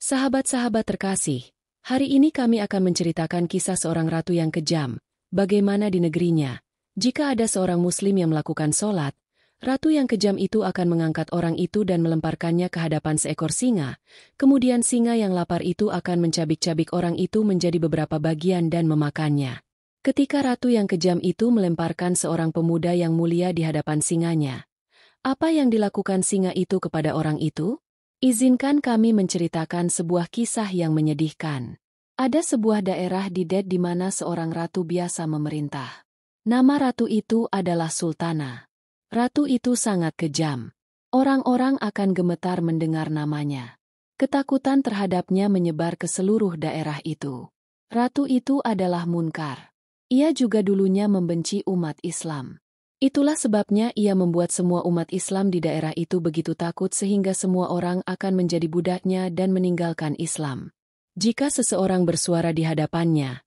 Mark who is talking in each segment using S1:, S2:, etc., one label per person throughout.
S1: Sahabat-sahabat terkasih, hari ini kami akan menceritakan kisah seorang ratu yang kejam, bagaimana di negerinya. Jika ada seorang muslim yang melakukan sholat, ratu yang kejam itu akan mengangkat orang itu dan melemparkannya ke hadapan seekor singa. Kemudian singa yang lapar itu akan mencabik-cabik orang itu menjadi beberapa bagian dan memakannya. Ketika ratu yang kejam itu melemparkan seorang pemuda yang mulia di hadapan singanya, apa yang dilakukan singa itu kepada orang itu? Izinkan kami menceritakan sebuah kisah yang menyedihkan. Ada sebuah daerah di Ded di mana seorang ratu biasa memerintah. Nama ratu itu adalah Sultana. Ratu itu sangat kejam. Orang-orang akan gemetar mendengar namanya. Ketakutan terhadapnya menyebar ke seluruh daerah itu. Ratu itu adalah munkar. Ia juga dulunya membenci umat Islam. Itulah sebabnya ia membuat semua umat Islam di daerah itu begitu takut sehingga semua orang akan menjadi budaknya dan meninggalkan Islam. Jika seseorang bersuara di hadapannya,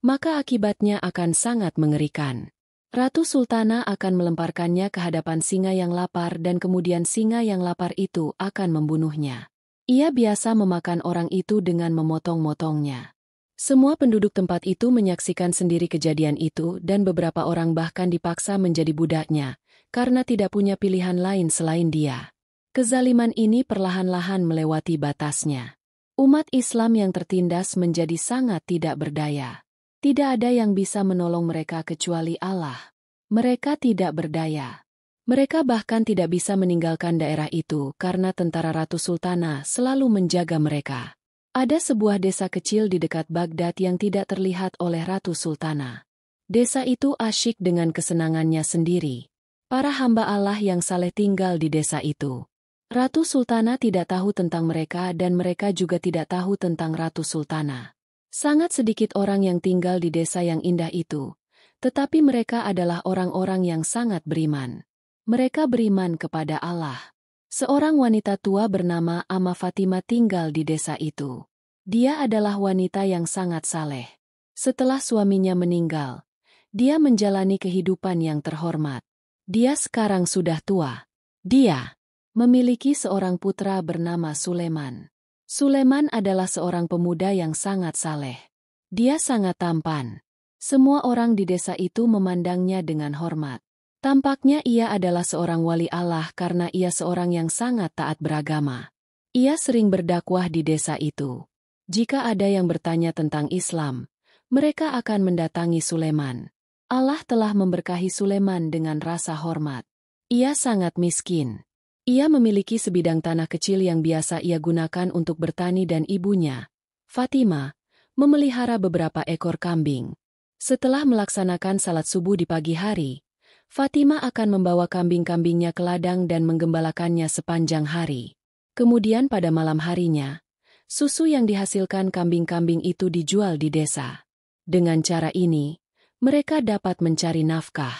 S1: maka akibatnya akan sangat mengerikan. Ratu Sultana akan melemparkannya ke hadapan singa yang lapar dan kemudian singa yang lapar itu akan membunuhnya. Ia biasa memakan orang itu dengan memotong-motongnya. Semua penduduk tempat itu menyaksikan sendiri kejadian itu dan beberapa orang bahkan dipaksa menjadi budaknya, karena tidak punya pilihan lain selain dia. Kezaliman ini perlahan-lahan melewati batasnya. Umat Islam yang tertindas menjadi sangat tidak berdaya. Tidak ada yang bisa menolong mereka kecuali Allah. Mereka tidak berdaya. Mereka bahkan tidak bisa meninggalkan daerah itu karena tentara Ratu Sultana selalu menjaga mereka. Ada sebuah desa kecil di dekat Baghdad yang tidak terlihat oleh Ratu Sultana. Desa itu asyik dengan kesenangannya sendiri. Para hamba Allah yang saleh tinggal di desa itu. Ratu Sultana tidak tahu tentang mereka dan mereka juga tidak tahu tentang Ratu Sultana. Sangat sedikit orang yang tinggal di desa yang indah itu. Tetapi mereka adalah orang-orang yang sangat beriman. Mereka beriman kepada Allah. Seorang wanita tua bernama Amma Fatimah tinggal di desa itu. Dia adalah wanita yang sangat saleh. Setelah suaminya meninggal, dia menjalani kehidupan yang terhormat. Dia sekarang sudah tua. Dia memiliki seorang putra bernama Sulaiman. Sulaiman adalah seorang pemuda yang sangat saleh. Dia sangat tampan. Semua orang di desa itu memandangnya dengan hormat. Tampaknya ia adalah seorang wali Allah karena ia seorang yang sangat taat beragama. Ia sering berdakwah di desa itu. Jika ada yang bertanya tentang Islam, mereka akan mendatangi Sulaiman. Allah telah memberkahi Sulaiman dengan rasa hormat. Ia sangat miskin. Ia memiliki sebidang tanah kecil yang biasa ia gunakan untuk bertani dan ibunya, Fatimah, memelihara beberapa ekor kambing. Setelah melaksanakan salat subuh di pagi hari, Fatimah akan membawa kambing-kambingnya ke ladang dan menggembalakannya sepanjang hari. Kemudian pada malam harinya, susu yang dihasilkan kambing-kambing itu dijual di desa. Dengan cara ini, mereka dapat mencari nafkah.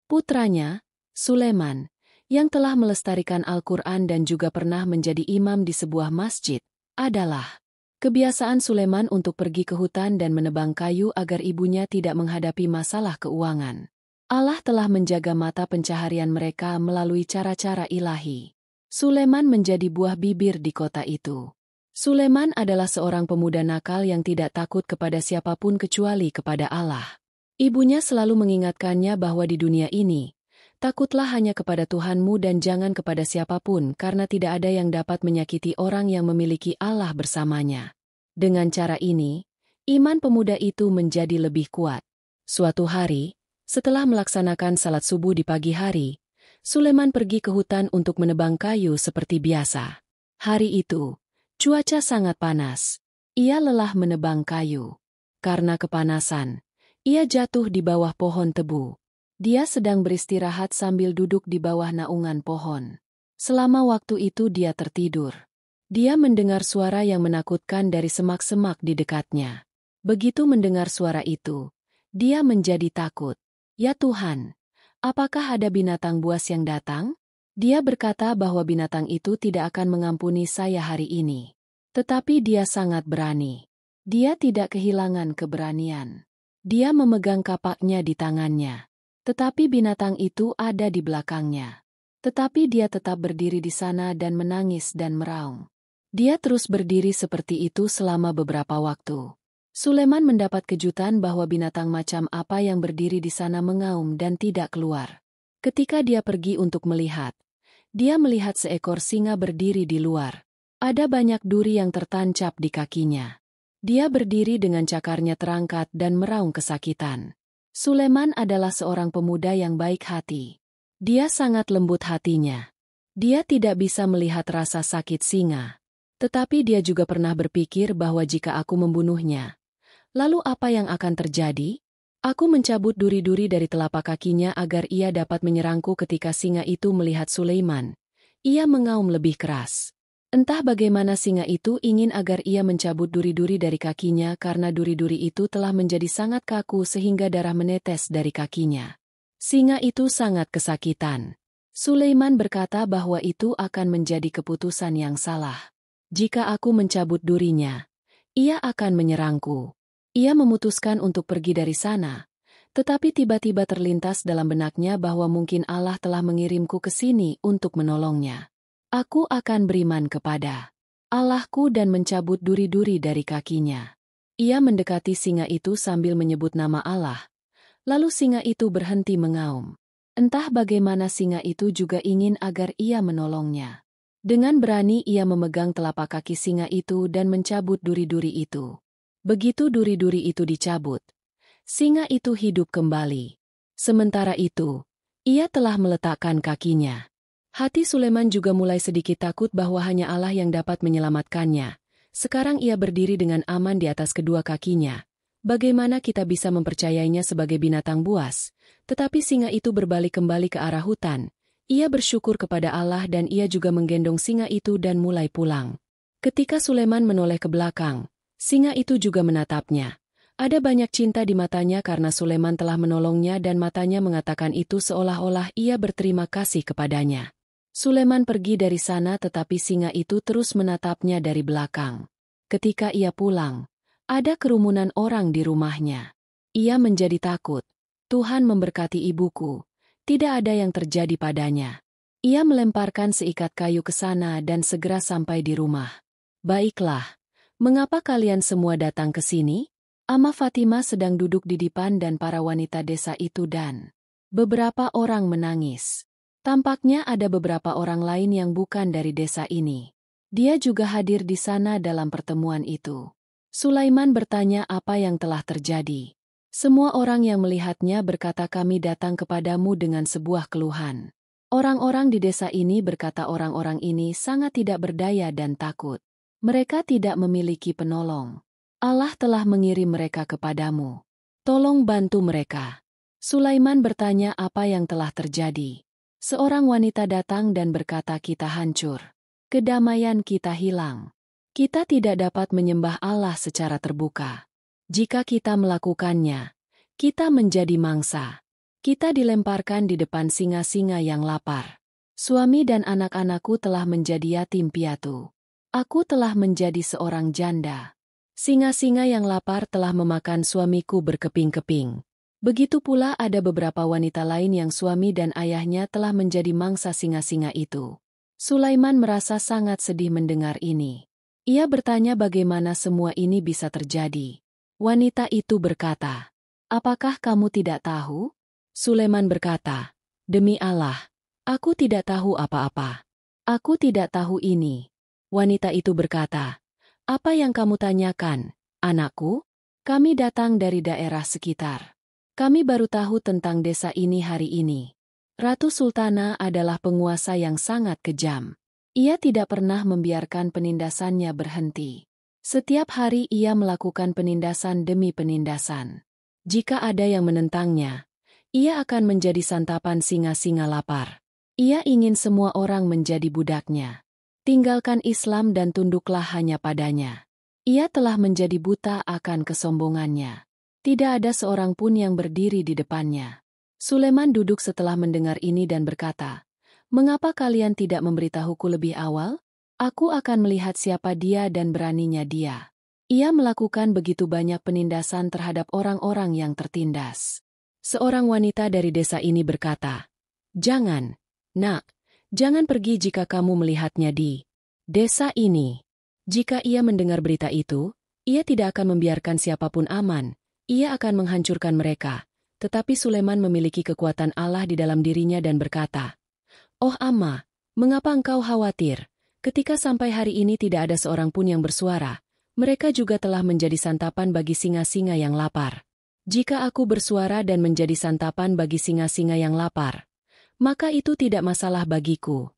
S1: Putranya, Sulaiman, yang telah melestarikan Al-Quran dan juga pernah menjadi imam di sebuah masjid, adalah kebiasaan Sulaiman untuk pergi ke hutan dan menebang kayu agar ibunya tidak menghadapi masalah keuangan. Allah telah menjaga mata pencaharian mereka melalui cara-cara ilahi. Sulaiman menjadi buah bibir di kota itu. Sulaiman adalah seorang pemuda nakal yang tidak takut kepada siapapun kecuali kepada Allah. Ibunya selalu mengingatkannya bahwa di dunia ini, takutlah hanya kepada Tuhanmu dan jangan kepada siapapun karena tidak ada yang dapat menyakiti orang yang memiliki Allah bersamanya. Dengan cara ini, iman pemuda itu menjadi lebih kuat. Suatu hari, setelah melaksanakan salat subuh di pagi hari, Sulaiman pergi ke hutan untuk menebang kayu seperti biasa. Hari itu, cuaca sangat panas. Ia lelah menebang kayu. Karena kepanasan, ia jatuh di bawah pohon tebu. Dia sedang beristirahat sambil duduk di bawah naungan pohon. Selama waktu itu dia tertidur. Dia mendengar suara yang menakutkan dari semak-semak di dekatnya. Begitu mendengar suara itu, dia menjadi takut. Ya Tuhan, apakah ada binatang buas yang datang? Dia berkata bahwa binatang itu tidak akan mengampuni saya hari ini. Tetapi dia sangat berani. Dia tidak kehilangan keberanian. Dia memegang kapaknya di tangannya. Tetapi binatang itu ada di belakangnya. Tetapi dia tetap berdiri di sana dan menangis dan meraung. Dia terus berdiri seperti itu selama beberapa waktu. Sulaiman mendapat kejutan bahwa binatang macam apa yang berdiri di sana mengaum dan tidak keluar. Ketika dia pergi untuk melihat, dia melihat seekor singa berdiri di luar. Ada banyak duri yang tertancap di kakinya. Dia berdiri dengan cakarnya terangkat dan meraung kesakitan. Sulaiman adalah seorang pemuda yang baik hati. Dia sangat lembut hatinya. Dia tidak bisa melihat rasa sakit singa. Tetapi dia juga pernah berpikir bahwa jika aku membunuhnya, lalu apa yang akan terjadi? Aku mencabut duri-duri dari telapak kakinya agar ia dapat menyerangku ketika singa itu melihat Sulaiman. Ia mengaum lebih keras. Entah bagaimana singa itu ingin agar ia mencabut duri-duri dari kakinya karena duri-duri itu telah menjadi sangat kaku sehingga darah menetes dari kakinya. Singa itu sangat kesakitan. Sulaiman berkata bahwa itu akan menjadi keputusan yang salah. Jika aku mencabut durinya, ia akan menyerangku. Ia memutuskan untuk pergi dari sana, tetapi tiba-tiba terlintas dalam benaknya bahwa mungkin Allah telah mengirimku ke sini untuk menolongnya. Aku akan beriman kepada Allahku dan mencabut duri-duri dari kakinya. Ia mendekati singa itu sambil menyebut nama Allah. Lalu singa itu berhenti mengaum. Entah bagaimana singa itu juga ingin agar ia menolongnya. Dengan berani ia memegang telapak kaki singa itu dan mencabut duri-duri itu. Begitu duri-duri itu dicabut, singa itu hidup kembali. Sementara itu, ia telah meletakkan kakinya. Hati Sulaiman juga mulai sedikit takut bahwa hanya Allah yang dapat menyelamatkannya. Sekarang ia berdiri dengan aman di atas kedua kakinya. Bagaimana kita bisa mempercayainya sebagai binatang buas? Tetapi singa itu berbalik kembali ke arah hutan. Ia bersyukur kepada Allah dan ia juga menggendong singa itu dan mulai pulang. Ketika Sulaiman menoleh ke belakang, singa itu juga menatapnya. Ada banyak cinta di matanya karena Sulaiman telah menolongnya dan matanya mengatakan itu seolah-olah ia berterima kasih kepadanya. Sulaiman pergi dari sana tetapi singa itu terus menatapnya dari belakang. Ketika ia pulang, ada kerumunan orang di rumahnya. Ia menjadi takut. Tuhan memberkati ibuku. Tidak ada yang terjadi padanya. Ia melemparkan seikat kayu ke sana dan segera sampai di rumah. Baiklah, mengapa kalian semua datang ke sini? Ama Fatimah sedang duduk di depan dan para wanita desa itu dan beberapa orang menangis. Tampaknya ada beberapa orang lain yang bukan dari desa ini. Dia juga hadir di sana dalam pertemuan itu. Sulaiman bertanya apa yang telah terjadi. Semua orang yang melihatnya berkata kami datang kepadamu dengan sebuah keluhan. Orang-orang di desa ini berkata orang-orang ini sangat tidak berdaya dan takut. Mereka tidak memiliki penolong. Allah telah mengirim mereka kepadamu. Tolong bantu mereka. Sulaiman bertanya apa yang telah terjadi. Seorang wanita datang dan berkata kita hancur. Kedamaian kita hilang. Kita tidak dapat menyembah Allah secara terbuka. Jika kita melakukannya, kita menjadi mangsa. Kita dilemparkan di depan singa-singa yang lapar. Suami dan anak-anakku telah menjadi yatim piatu. Aku telah menjadi seorang janda. Singa-singa yang lapar telah memakan suamiku berkeping-keping. Begitu pula ada beberapa wanita lain yang suami dan ayahnya telah menjadi mangsa singa-singa itu. Sulaiman merasa sangat sedih mendengar ini. Ia bertanya bagaimana semua ini bisa terjadi. Wanita itu berkata, "Apakah kamu tidak tahu?" Sulaiman berkata, "Demi Allah, aku tidak tahu apa-apa. Aku tidak tahu ini." Wanita itu berkata, "Apa yang kamu tanyakan, anakku? Kami datang dari daerah sekitar. Kami baru tahu tentang desa ini hari ini. Ratu Sultana adalah penguasa yang sangat kejam. Ia tidak pernah membiarkan penindasannya berhenti. Setiap hari ia melakukan penindasan demi penindasan. Jika ada yang menentangnya, ia akan menjadi santapan singa-singa lapar. Ia ingin semua orang menjadi budaknya. Tinggalkan Islam dan tunduklah hanya padanya. Ia telah menjadi buta akan kesombongannya. Tidak ada seorang pun yang berdiri di depannya." Sulaiman duduk setelah mendengar ini dan berkata, "Mengapa kalian tidak memberitahuku lebih awal? Aku akan melihat siapa dia dan beraninya dia. Ia melakukan begitu banyak penindasan terhadap orang-orang yang tertindas." Seorang wanita dari desa ini berkata, "Jangan, nak, jangan pergi jika kamu melihatnya di desa ini. Jika ia mendengar berita itu, ia tidak akan membiarkan siapapun aman, ia akan menghancurkan mereka. Tetapi Sulaiman memiliki kekuatan Allah di dalam dirinya dan berkata, "Oh Amma, mengapa engkau khawatir? Ketika sampai hari ini tidak ada seorang pun yang bersuara, mereka juga telah menjadi santapan bagi singa-singa yang lapar. Jika aku bersuara dan menjadi santapan bagi singa-singa yang lapar, maka itu tidak masalah bagiku."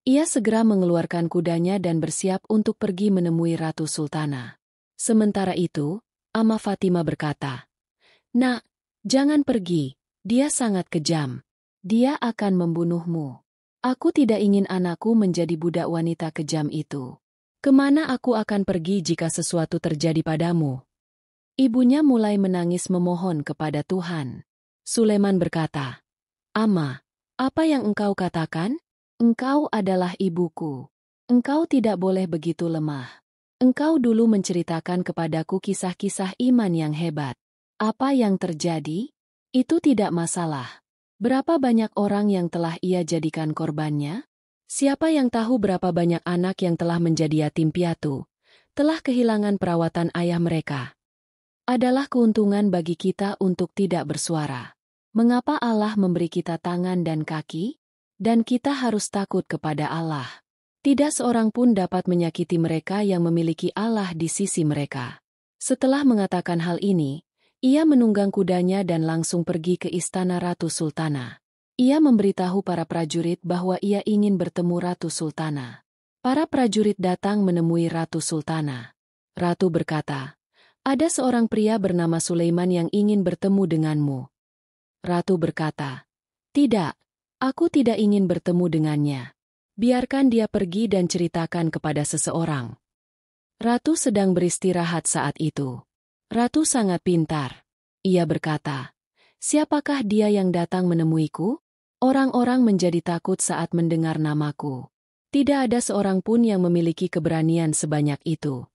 S1: Ia segera mengeluarkan kudanya dan bersiap untuk pergi menemui Ratu Sultana. Sementara itu, Amma Fatima berkata, "Nak, jangan pergi, dia sangat kejam. Dia akan membunuhmu. Aku tidak ingin anakku menjadi budak wanita kejam itu. Kemana aku akan pergi jika sesuatu terjadi padamu?" Ibunya mulai menangis memohon kepada Tuhan. Sulaiman berkata, "Amma, apa yang engkau katakan? Engkau adalah ibuku. Engkau tidak boleh begitu lemah. Engkau dulu menceritakan kepadaku kisah-kisah iman yang hebat. Apa yang terjadi? Itu tidak masalah. Berapa banyak orang yang telah ia jadikan korbannya? Siapa yang tahu berapa banyak anak yang telah menjadi yatim piatu, telah kehilangan perawatan ayah mereka? Adalah keuntungan bagi kita untuk tidak bersuara. Mengapa Allah memberi kita tangan dan kaki? Dan kita harus takut kepada Allah. Tidak seorang pun dapat menyakiti mereka yang memiliki Allah di sisi mereka." Setelah mengatakan hal ini, ia menunggang kudanya dan langsung pergi ke istana Ratu Sultana. Ia memberitahu para prajurit bahwa ia ingin bertemu Ratu Sultana. Para prajurit datang menemui Ratu Sultana. Ratu berkata, "Ada seorang pria bernama Sulaiman yang ingin bertemu denganmu." Ratu berkata, "Tidak, aku tidak ingin bertemu dengannya. Biarkan dia pergi dan ceritakan kepada seseorang." Ratu sedang beristirahat saat itu. Ratu sangat pintar. Ia berkata, "Siapakah dia yang datang menemuiku?" Orang-orang menjadi takut saat mendengar namaku. Tidak ada seorang pun yang memiliki keberanian sebanyak itu.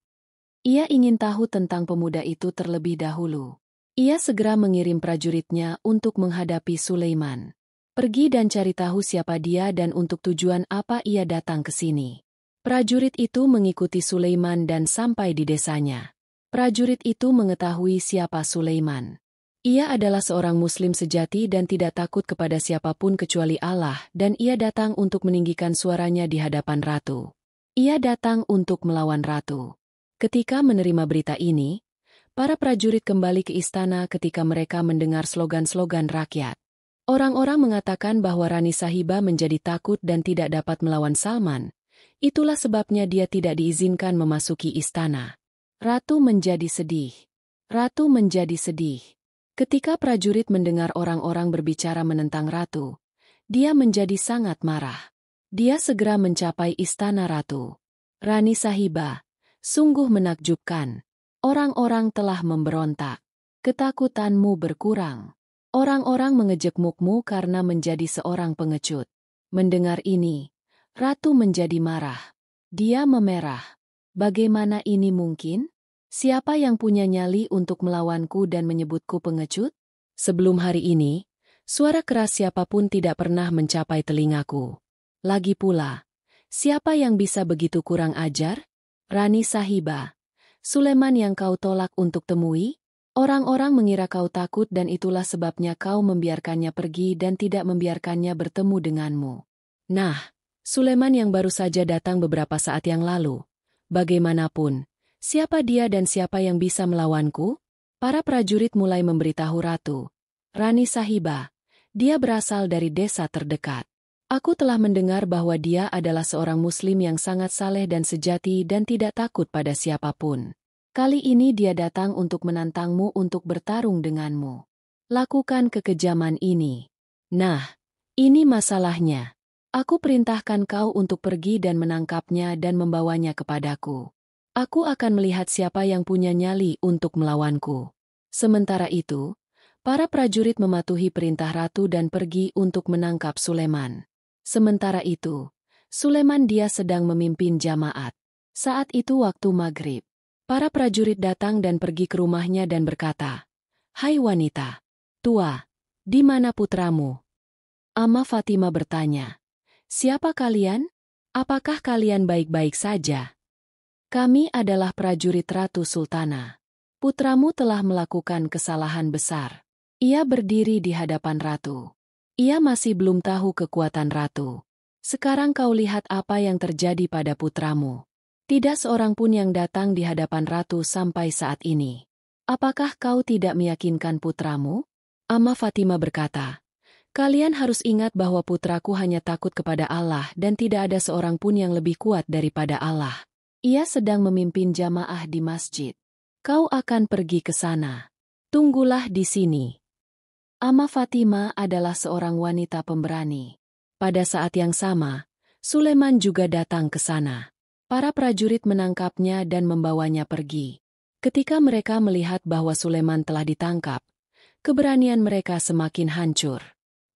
S1: Ia ingin tahu tentang pemuda itu terlebih dahulu. Ia segera mengirim prajuritnya untuk menghadapi Sulaiman. "Pergi dan cari tahu siapa dia dan untuk tujuan apa ia datang ke sini." Prajurit itu mengikuti Sulaiman dan sampai di desanya. Prajurit itu mengetahui siapa Sulaiman. Ia adalah seorang Muslim sejati dan tidak takut kepada siapapun kecuali Allah, dan ia datang untuk meninggikan suaranya di hadapan Ratu. Ia datang untuk melawan Ratu. Ketika menerima berita ini, para prajurit kembali ke istana ketika mereka mendengar slogan-slogan rakyat. Orang-orang mengatakan bahwa Rani Sahiba menjadi takut dan tidak dapat melawan Salman. Itulah sebabnya dia tidak diizinkan memasuki istana. Ratu menjadi sedih. Ratu menjadi sedih. Ketika prajurit mendengar orang-orang berbicara menentang Ratu, dia menjadi sangat marah. Dia segera mencapai istana Ratu. "Rani Sahiba, sungguh menakjubkan. Orang-orang telah memberontak. Ketakutanmu berkurang. Orang-orang mengejekmukmu karena menjadi seorang pengecut." Mendengar ini, Ratu menjadi marah. Dia memerah. "Bagaimana ini mungkin? Siapa yang punya nyali untuk melawanku dan menyebutku pengecut? Sebelum hari ini, suara keras siapapun tidak pernah mencapai telingaku. Lagi pula, siapa yang bisa begitu kurang ajar? Rani Sahiba, Sulaiman yang kau tolak untuk temui? Orang-orang mengira kau takut dan itulah sebabnya kau membiarkannya pergi dan tidak membiarkannya bertemu denganmu. Nah, Sulaiman yang baru saja datang beberapa saat yang lalu. Bagaimanapun, siapa dia dan siapa yang bisa melawanku?" Para prajurit mulai memberitahu Ratu, "Rani Sahiba, dia berasal dari desa terdekat. Aku telah mendengar bahwa dia adalah seorang Muslim yang sangat saleh dan sejati dan tidak takut pada siapapun. Kali ini dia datang untuk menantangmu untuk bertarung denganmu. Lakukan kekejaman ini." Nah, ini masalahnya. Aku perintahkan kau untuk pergi dan menangkapnya dan membawanya kepadaku. Aku akan melihat siapa yang punya nyali untuk melawanku. Sementara itu, para prajurit mematuhi perintah Ratu dan pergi untuk menangkap Sulaiman. Sementara itu, Sulaiman dia sedang memimpin jamaat. Saat itu waktu maghrib. Para prajurit datang dan pergi ke rumahnya dan berkata, "Hai wanita tua, di mana putramu?" Amma Fatima bertanya, "Siapa kalian? Apakah kalian baik-baik saja?" Kami adalah prajurit Ratu Sultana. Putramu telah melakukan kesalahan besar. Ia berdiri di hadapan Ratu. Ia masih belum tahu kekuatan Ratu. Sekarang kau lihat apa yang terjadi pada putramu. Tidak seorang pun yang datang di hadapan Ratu sampai saat ini. Apakah kau tidak meyakinkan putramu? Amma Fatima berkata, kalian harus ingat bahwa putraku hanya takut kepada Allah dan tidak ada seorang pun yang lebih kuat daripada Allah. Ia sedang memimpin jamaah di masjid. Kau akan pergi ke sana. Tunggulah di sini. Amma Fatima adalah seorang wanita pemberani. Pada saat yang sama, Sulaiman juga datang ke sana. Para prajurit menangkapnya dan membawanya pergi. Ketika mereka melihat bahwa Sulaiman telah ditangkap, keberanian mereka semakin hancur.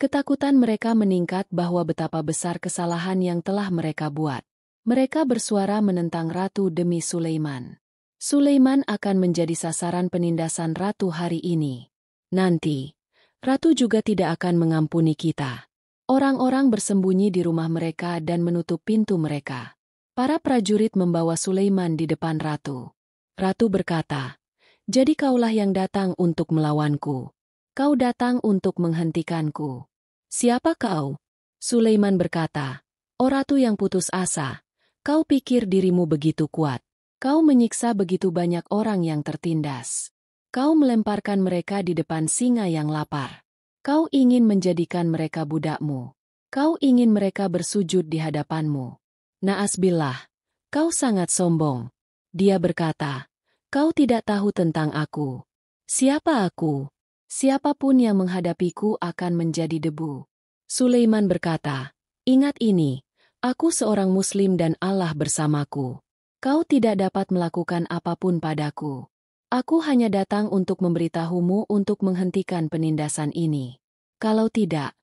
S1: Ketakutan mereka meningkat bahwa betapa besar kesalahan yang telah mereka buat. Mereka bersuara menentang Ratu demi Sulaiman. Sulaiman akan menjadi sasaran penindasan Ratu hari ini. Nanti, Ratu juga tidak akan mengampuni kita. Orang-orang bersembunyi di rumah mereka dan menutup pintu mereka. Para prajurit membawa Sulaiman di depan Ratu. Ratu berkata, jadi kaulah yang datang untuk melawanku. Kau datang untuk menghentikanku. Siapa kau? Sulaiman berkata, O Ratu yang putus asa, kau pikir dirimu begitu kuat. Kau menyiksa begitu banyak orang yang tertindas. Kau melemparkan mereka di depan singa yang lapar. Kau ingin menjadikan mereka budakmu. Kau ingin mereka bersujud di hadapanmu. Na'asbillah, kau sangat sombong. Dia berkata, kau tidak tahu tentang aku. Siapa aku? Siapapun yang menghadapiku akan menjadi debu. Sulaiman berkata, ingat ini, aku seorang muslim dan Allah bersamaku. Kau tidak dapat melakukan apapun padaku. Aku hanya datang untuk memberitahumu untuk menghentikan penindasan ini. Kalau tidak,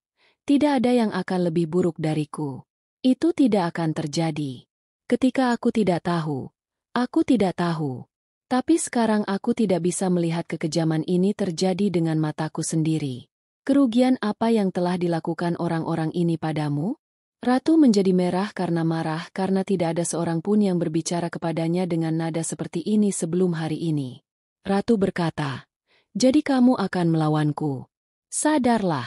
S1: tidak ada yang akan lebih buruk dariku. Itu tidak akan terjadi. Ketika aku tidak tahu, aku tidak tahu. Tapi sekarang aku tidak bisa melihat kekejaman ini terjadi dengan mataku sendiri. Kerugian apa yang telah dilakukan orang-orang ini padamu? Ratu menjadi merah karena marah karena tidak ada seorang pun yang berbicara kepadanya dengan nada seperti ini sebelum hari ini. Ratu berkata, jadi kamu akan melawanku. Sadarlah.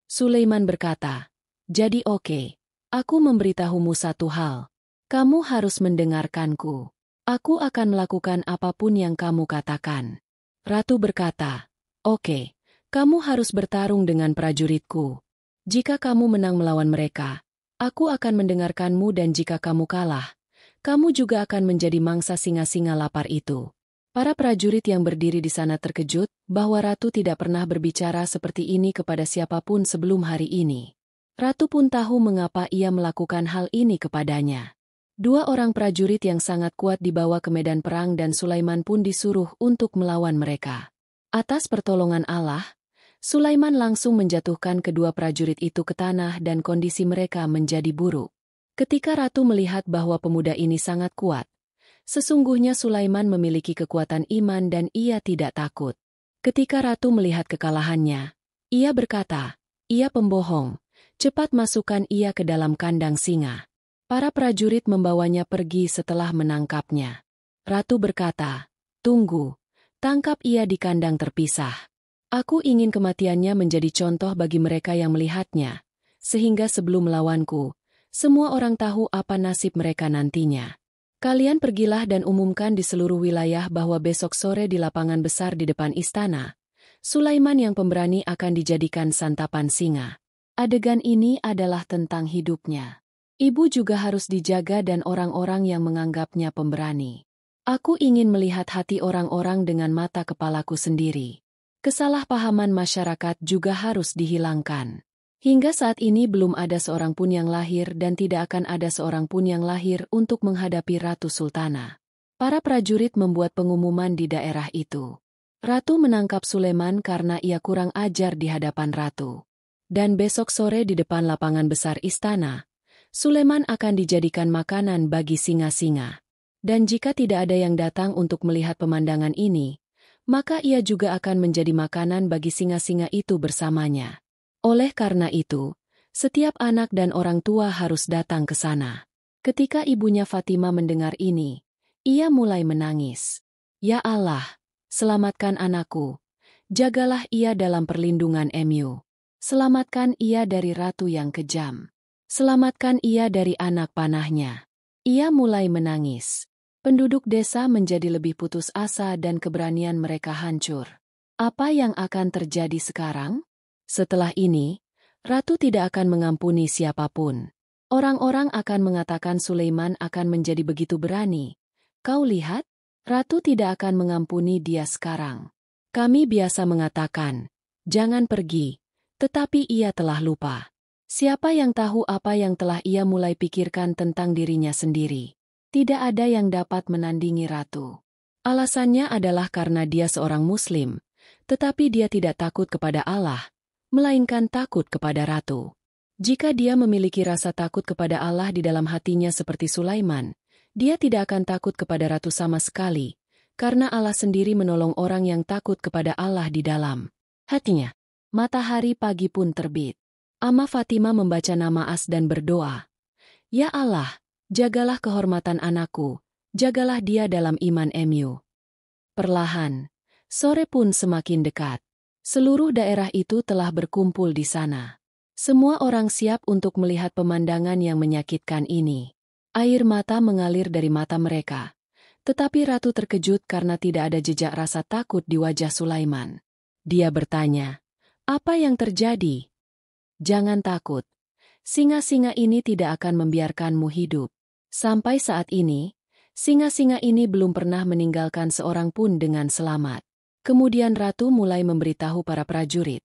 S1: Sulaiman berkata, jadi oke, aku memberitahumu satu hal. Kamu harus mendengarkanku. Aku akan melakukan apapun yang kamu katakan. Ratu berkata, oke, kamu harus bertarung dengan prajuritku. Jika kamu menang melawan mereka, aku akan mendengarkanmu dan jika kamu kalah, kamu juga akan menjadi mangsa singa-singa lapar itu. Para prajurit yang berdiri di sana terkejut bahwa Ratu tidak pernah berbicara seperti ini kepada siapapun sebelum hari ini. Ratu pun tahu mengapa ia melakukan hal ini kepadanya. Dua orang prajurit yang sangat kuat dibawa ke medan perang dan Sulaiman pun disuruh untuk melawan mereka. Atas pertolongan Allah, Sulaiman langsung menjatuhkan kedua prajurit itu ke tanah dan kondisi mereka menjadi buruk. Ketika Ratu melihat bahwa pemuda ini sangat kuat, sesungguhnya Sulaiman memiliki kekuatan iman dan ia tidak takut. Ketika Ratu melihat kekalahannya, ia berkata, ia pembohong, cepat masukkan ia ke dalam kandang singa. Para prajurit membawanya pergi setelah menangkapnya. Ratu berkata, tunggu, tangkap ia di kandang terpisah. Aku ingin kematiannya menjadi contoh bagi mereka yang melihatnya, sehingga sebelum melawanku, semua orang tahu apa nasib mereka nantinya. Kalian pergilah dan umumkan di seluruh wilayah bahwa besok sore di lapangan besar di depan istana, Sulaiman yang pemberani akan dijadikan santapan singa. Adegan ini adalah tentang hidupnya. Ibu juga harus dijaga dan orang-orang yang menganggapnya pemberani. Aku ingin melihat hati orang-orang dengan mata kepalaku sendiri. Kesalahpahaman masyarakat juga harus dihilangkan. Hingga saat ini belum ada seorang pun yang lahir dan tidak akan ada seorang pun yang lahir untuk menghadapi Ratu Sultana. Para prajurit membuat pengumuman di daerah itu. Ratu menangkap Sulaiman karena ia kurang ajar di hadapan Ratu. Dan besok sore di depan lapangan besar istana, Sulaiman akan dijadikan makanan bagi singa-singa. Dan jika tidak ada yang datang untuk melihat pemandangan ini, maka ia juga akan menjadi makanan bagi singa-singa itu bersamanya. Oleh karena itu, setiap anak dan orang tua harus datang ke sana. Ketika ibunya Fatima mendengar ini, Ia mulai menangis. Ya Allah, selamatkan anakku. Jagalah ia dalam perlindungan Mu. Selamatkan ia dari ratu yang kejam. Selamatkan ia dari anak panahnya. Ia mulai menangis. Penduduk desa menjadi lebih putus asa dan keberanian mereka hancur. Apa yang akan terjadi sekarang? Setelah ini, ratu tidak akan mengampuni siapapun. Orang-orang akan mengatakan Sulaiman akan menjadi begitu berani. Kau lihat, ratu tidak akan mengampuni dia sekarang. Kami biasa mengatakan, jangan pergi, tetapi ia telah lupa. Siapa yang tahu apa yang telah ia mulai pikirkan tentang dirinya sendiri? Tidak ada yang dapat menandingi ratu. Alasannya adalah karena dia seorang Muslim, tetapi dia tidak takut kepada Allah, melainkan takut kepada ratu. Jika dia memiliki rasa takut kepada Allah di dalam hatinya seperti Sulaiman, dia tidak akan takut kepada ratu sama sekali, karena Allah sendiri menolong orang yang takut kepada Allah di dalam hatinya. Matahari pagi pun terbit. Amma Fatimah membaca nama As dan berdoa, Ya Allah, jagalah kehormatan anakku, jagalah dia dalam iman Mu. Perlahan, sore pun semakin dekat. Seluruh daerah itu telah berkumpul di sana. Semua orang siap untuk melihat pemandangan yang menyakitkan ini. Air mata mengalir dari mata mereka. Tetapi ratu terkejut karena tidak ada jejak rasa takut di wajah Sulaiman. Dia bertanya, apa yang terjadi? Jangan takut. Singa-singa ini tidak akan membiarkanmu hidup. Sampai saat ini, singa-singa ini belum pernah meninggalkan seorang pun dengan selamat. Kemudian ratu mulai memberitahu para prajurit.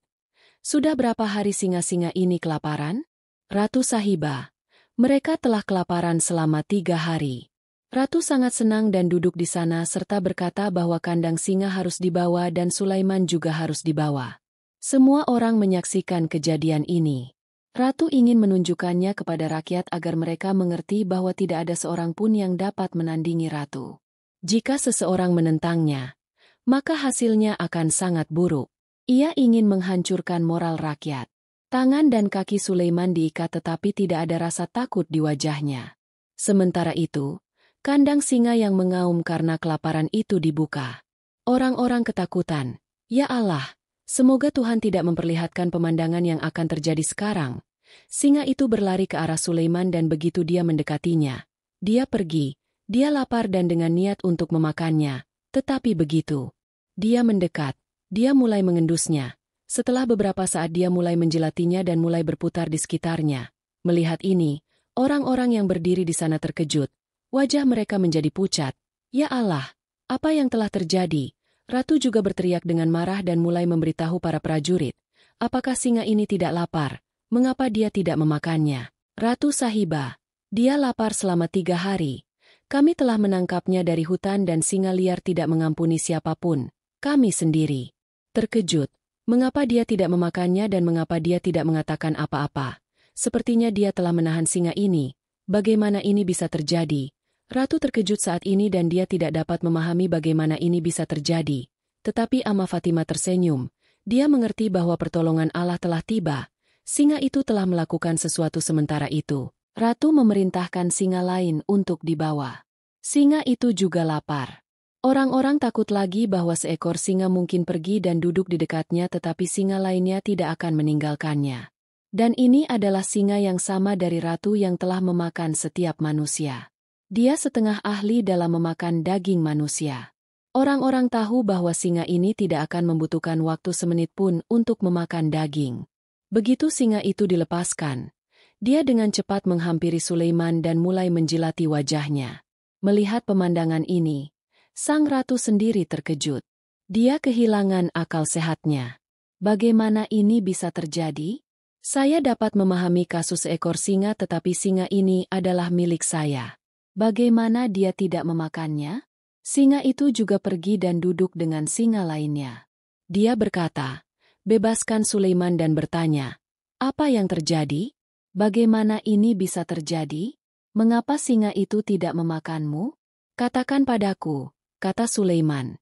S1: Sudah berapa hari singa-singa ini kelaparan? Ratu Sahibah, mereka telah kelaparan selama 3 hari. Ratu sangat senang dan duduk di sana serta berkata bahwa kandang singa harus dibawa dan Sulaiman juga harus dibawa. Semua orang menyaksikan kejadian ini. Ratu ingin menunjukkannya kepada rakyat agar mereka mengerti bahwa tidak ada seorang pun yang dapat menandingi ratu. Jika seseorang menentangnya, maka hasilnya akan sangat buruk. Ia ingin menghancurkan moral rakyat. Tangan dan kaki Sulaiman diikat tetapi tidak ada rasa takut di wajahnya. Sementara itu, kandang singa yang mengaum karena kelaparan itu dibuka. Orang-orang ketakutan. Ya Allah, semoga Tuhan tidak memperlihatkan pemandangan yang akan terjadi sekarang. Singa itu berlari ke arah Sulaiman dan begitu dia mendekatinya, dia pergi. Dia lapar dan dengan niat untuk memakannya, tetapi begitu dia mendekat, dia mulai mengendusnya. Setelah beberapa saat dia mulai menjelatinya dan mulai berputar di sekitarnya. Melihat ini, orang-orang yang berdiri di sana terkejut. Wajah mereka menjadi pucat. Ya Allah, apa yang telah terjadi? Ratu juga berteriak dengan marah dan mulai memberitahu para prajurit. Apakah singa ini tidak lapar? Mengapa dia tidak memakannya? Ratu Sahibah, dia lapar selama 3 hari. Kami telah menangkapnya dari hutan dan singa liar tidak mengampuni siapapun. Kami sendiri terkejut. Mengapa dia tidak memakannya dan mengapa dia tidak mengatakan apa-apa? Sepertinya dia telah menahan singa ini. Bagaimana ini bisa terjadi? Ratu terkejut saat ini dan dia tidak dapat memahami bagaimana ini bisa terjadi. Tetapi Amma Fatimah tersenyum. Dia mengerti bahwa pertolongan Allah telah tiba. Singa itu telah melakukan sesuatu sementara itu. Ratu memerintahkan singa lain untuk dibawa. Singa itu juga lapar. Orang-orang takut lagi bahwa seekor singa mungkin pergi dan duduk di dekatnya tetapi singa lainnya tidak akan meninggalkannya. Dan ini adalah singa yang sama dari ratu yang telah memakan setiap manusia. Dia setengah ahli dalam memakan daging manusia. Orang-orang tahu bahwa singa ini tidak akan membutuhkan waktu semenit pun untuk memakan daging. Begitu singa itu dilepaskan, dia dengan cepat menghampiri Sulaiman dan mulai menjilati wajahnya. Melihat pemandangan ini, sang ratu sendiri terkejut. Dia kehilangan akal sehatnya. Bagaimana ini bisa terjadi? Saya dapat memahami kasus seekor singa tetapi singa ini adalah milik saya. Bagaimana dia tidak memakannya? Singa itu juga pergi dan duduk dengan singa lainnya. Dia berkata, bebaskan Sulaiman dan bertanya, apa yang terjadi? Bagaimana ini bisa terjadi? Mengapa singa itu tidak memakanmu? Katakan padaku, kata Sulaiman.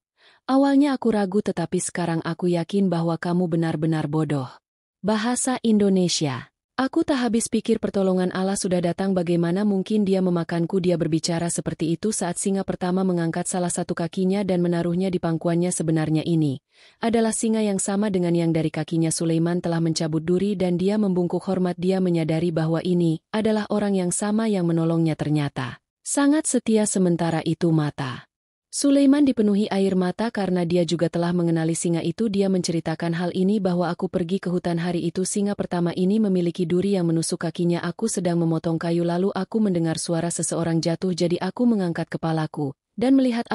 S1: Awalnya aku ragu tetapi sekarang aku yakin bahwa kamu benar-benar bodoh. Bahasa Indonesia. Aku tak habis pikir pertolongan Allah sudah datang, bagaimana mungkin dia memakanku. Dia berbicara seperti itu saat singa pertama mengangkat salah satu kakinya dan menaruhnya di pangkuannya. Sebenarnya ini adalah singa yang sama dengan yang dari kakinya. Sulaiman telah mencabut duri dan dia membungkuk hormat. Dia menyadari bahwa ini adalah orang yang sama yang menolongnya. Ternyata sangat setia. Sementara itu mata Sulaiman dipenuhi air mata karena dia juga telah mengenali singa itu. Dia menceritakan hal ini bahwa aku pergi ke hutan hari itu. Singa pertama ini memiliki duri yang menusuk kakinya. Aku sedang memotong kayu lalu aku mendengar suara seseorang jatuh. Jadi aku mengangkat kepalaku dan melihat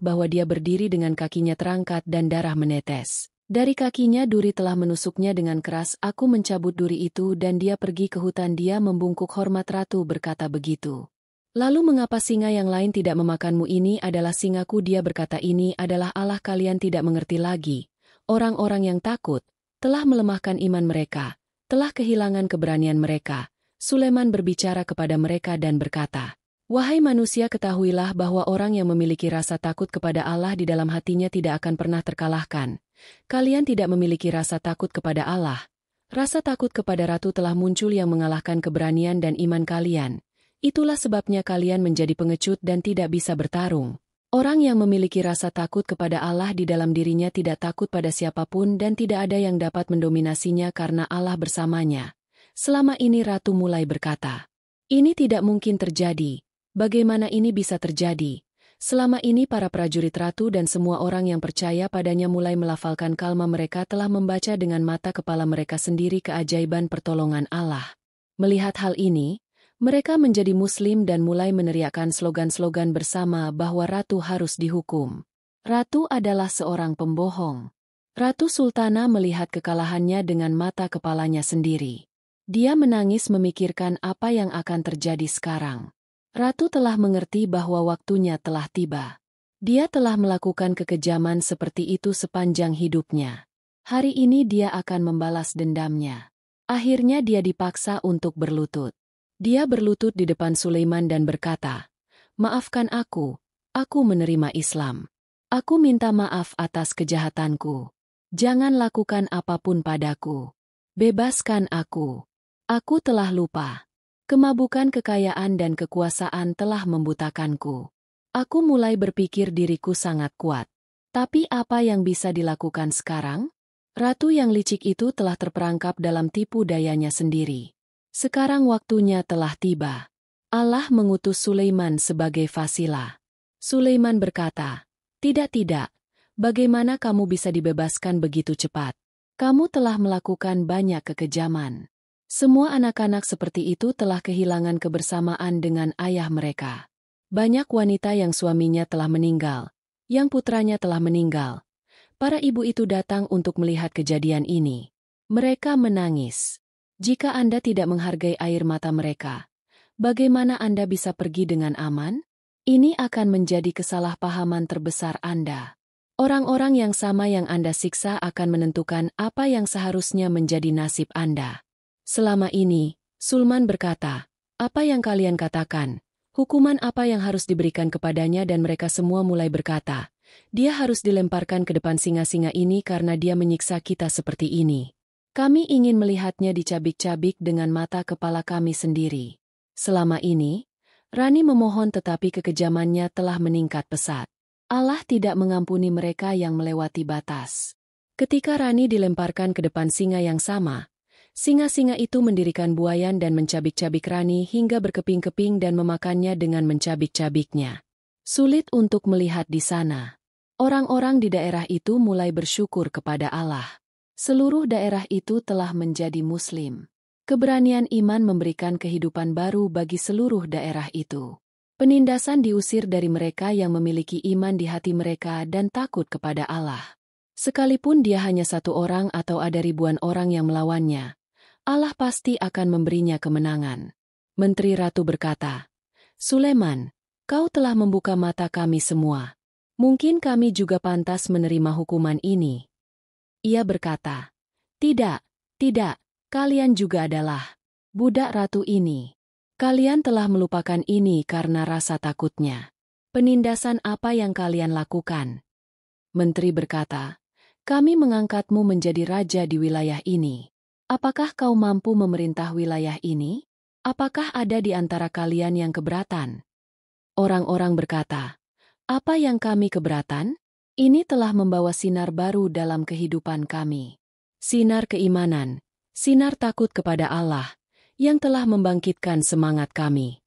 S1: bahwa dia berdiri dengan kakinya terangkat dan darah menetes dari kakinya. Duri telah menusuknya dengan keras. Aku mencabut duri itu dan dia pergi ke hutan. Dia membungkuk hormat. Ratu berkata begitu. Lalu mengapa singa yang lain tidak memakanmu? Ini adalah singaku. Dia berkata ini adalah Allah. Kalian tidak mengerti lagi. Orang-orang yang takut telah melemahkan iman mereka, telah kehilangan keberanian mereka. Sulaiman berbicara kepada mereka dan berkata, wahai manusia, ketahuilah bahwa orang yang memiliki rasa takut kepada Allah di dalam hatinya tidak akan pernah terkalahkan. Kalian tidak memiliki rasa takut kepada Allah. Rasa takut kepada Ratu telah muncul yang mengalahkan keberanian dan iman kalian. Itulah sebabnya kalian menjadi pengecut dan tidak bisa bertarung. Orang yang memiliki rasa takut kepada Allah di dalam dirinya tidak takut pada siapapun dan tidak ada yang dapat mendominasinya karena Allah bersamanya. Selama ini Ratu mulai berkata, ini tidak mungkin terjadi. Bagaimana ini bisa terjadi? Selama ini para prajurit Ratu dan semua orang yang percaya padanya mulai melafalkan kalma. Mereka telah membaca dengan mata kepala mereka sendiri keajaiban pertolongan Allah. Melihat hal ini, mereka menjadi Muslim dan mulai meneriakkan slogan-slogan bersama bahwa Ratu harus dihukum. Ratu adalah seorang pembohong. Ratu Sultana melihat kekalahannya dengan mata kepalanya sendiri. Dia menangis memikirkan apa yang akan terjadi sekarang. Ratu telah mengerti bahwa waktunya telah tiba. Dia telah melakukan kekejaman seperti itu sepanjang hidupnya. Hari ini dia akan membalas dendamnya. Akhirnya dia dipaksa untuk berlutut. Dia berlutut di depan Sulaiman dan berkata, maafkan aku menerima Islam. Aku minta maaf atas kejahatanku. Jangan lakukan apapun padaku. Bebaskan aku. Aku telah lupa. Kemabukan, kekayaan dan kekuasaan telah membutakanku. Aku mulai berpikir diriku sangat kuat. Tapi apa yang bisa dilakukan sekarang? Ratu yang licik itu telah terperangkap dalam tipu dayanya sendiri. Sekarang waktunya telah tiba. Allah mengutus Sulaiman sebagai fasilah. Sulaiman berkata, tidak, bagaimana kamu bisa dibebaskan begitu cepat? Kamu telah melakukan banyak kekejaman. Semua anak-anak seperti itu telah kehilangan kebersamaan dengan ayah mereka. Banyak wanita yang suaminya telah meninggal, yang putranya telah meninggal. Para ibu itu datang untuk melihat kejadian ini. Mereka menangis. Jika Anda tidak menghargai air mata mereka, bagaimana Anda bisa pergi dengan aman? Ini akan menjadi kesalahpahaman terbesar Anda. Orang-orang yang sama yang Anda siksa akan menentukan apa yang seharusnya menjadi nasib Anda. Selama ini, Sulman berkata, apa yang kalian katakan? Hukuman apa yang harus diberikan kepadanya? Dan mereka semua mulai berkata, dia harus dilemparkan ke depan singa-singa ini karena dia menyiksa kita seperti ini. Kami ingin melihatnya dicabik-cabik dengan mata kepala kami sendiri. Selama ini, Rani memohon tetapi kekejamannya telah meningkat pesat. Allah tidak mengampuni mereka yang melewati batas. Ketika Rani dilemparkan ke depan singa yang sama, singa-singa itu mendirikan buayan dan mencabik-cabik Rani hingga berkeping-keping dan memakannya dengan mencabik-cabiknya. Sulit untuk melihat di sana. Orang-orang di daerah itu mulai bersyukur kepada Allah. Seluruh daerah itu telah menjadi Muslim. Keberanian iman memberikan kehidupan baru bagi seluruh daerah itu. Penindasan diusir dari mereka yang memiliki iman di hati mereka dan takut kepada Allah. Sekalipun dia hanya satu orang atau ada ribuan orang yang melawannya, Allah pasti akan memberinya kemenangan. Menteri Ratu berkata, Sulaiman, kau telah membuka mata kami semua. Mungkin kami juga pantas menerima hukuman ini. Ia berkata, tidak, kalian juga adalah budak ratu ini. Kalian telah melupakan ini karena rasa takutnya. Penindasan apa yang kalian lakukan? Menteri berkata, kami mengangkatmu menjadi raja di wilayah ini. Apakah kau mampu memerintah wilayah ini? Apakah ada di antara kalian yang keberatan? Orang-orang berkata, apa yang kami keberatan? Ini telah membawa sinar baru dalam kehidupan kami. Sinar keimanan, sinar takut kepada Allah, yang telah membangkitkan semangat kami.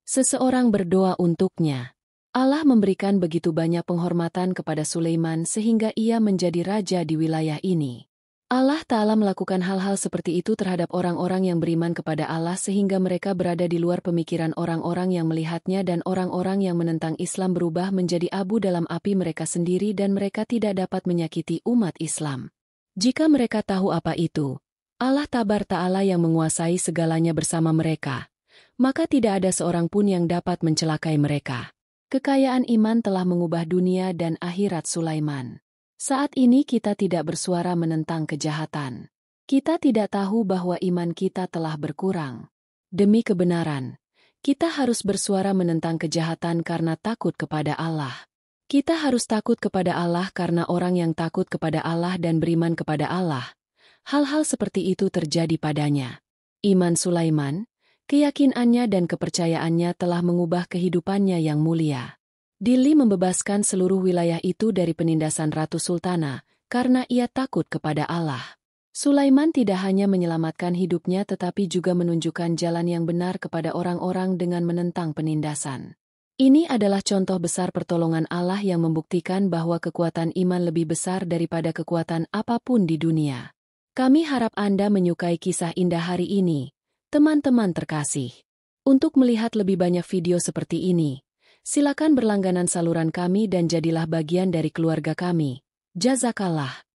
S1: Seseorang berdoa untuknya. Allah memberikan begitu banyak penghormatan kepada Sulaiman sehingga ia menjadi raja di wilayah ini. Allah Ta'ala melakukan hal-hal seperti itu terhadap orang-orang yang beriman kepada Allah sehingga mereka berada di luar pemikiran orang-orang yang melihatnya dan orang-orang yang menentang Islam berubah menjadi abu dalam api mereka sendiri dan mereka tidak dapat menyakiti umat Islam. Jika mereka tahu apa itu, Allah Tabar Ta'ala yang menguasai segalanya bersama mereka, maka tidak ada seorang pun yang dapat mencelakai mereka. Kekayaan iman telah mengubah dunia dan akhirat Sulaiman. Saat ini kita tidak bersuara menentang kejahatan. Kita tidak tahu bahwa iman kita telah berkurang. Demi kebenaran, kita harus bersuara menentang kejahatan karena takut kepada Allah. Kita harus takut kepada Allah karena orang yang takut kepada Allah dan beriman kepada Allah, hal-hal seperti itu terjadi padanya. Iman Sulaiman, keyakinannya dan kepercayaannya telah mengubah kehidupannya yang mulia. Dili membebaskan seluruh wilayah itu dari penindasan Ratu Sultana, karena ia takut kepada Allah. Sulaiman tidak hanya menyelamatkan hidupnya tetapi juga menunjukkan jalan yang benar kepada orang-orang dengan menentang penindasan. Ini adalah contoh besar pertolongan Allah yang membuktikan bahwa kekuatan iman lebih besar daripada kekuatan apapun di dunia. Kami harap Anda menyukai kisah indah hari ini. Teman-teman terkasih, untuk melihat lebih banyak video seperti ini, silakan berlangganan saluran kami dan jadilah bagian dari keluarga kami. Jazakallah.